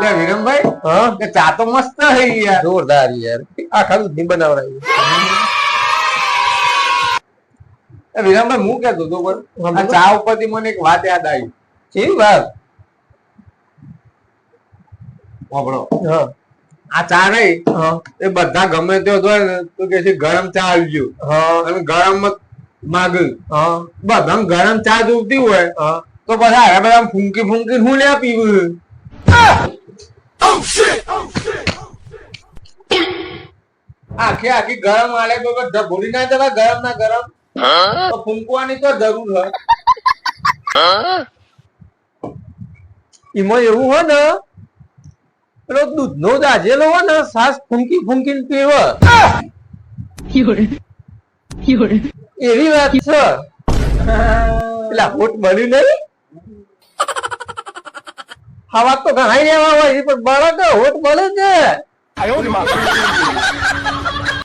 લે વિરમભાઈ, હા કે ચા તો મસ્ત હે યાર. જોરદાર યાર. આ ખાલી નહીં બનાવડાવી. એ વિરમભાઈ, હું કહેતો હતો પણ આ ચા ઉપરથી મને એક વાત યાદ આવી. કેવી વાત? સાંભળો, હા આ ચા રહી હા એ બધા ગમે તે હોય ને તો કે છે ગરમ ચા આવજો, હા અને ગરમ માગ્યું. હા બધા ગરમ ચા જોઈતી હોય હા તો પછી આ બધા ફૂંકી ફૂંકી હું લે પીવું. આખી આખી ગરમ આલે તો ભૂલી ના જવા ગરમ ના ગરમ, તો ફૂંકવાની તો જરૂર હોય. એમાં એવું હોય ને, પેલો દૂધ નો દાજેલો હોય ને, સાસ ફૂંકી ફૂંકીને પીવે એવી વાત છે. પેલા હોટ બની નહીં. ખાવા તો ઘણા લેવા હોય પણ બાળક હોટ મળે છે.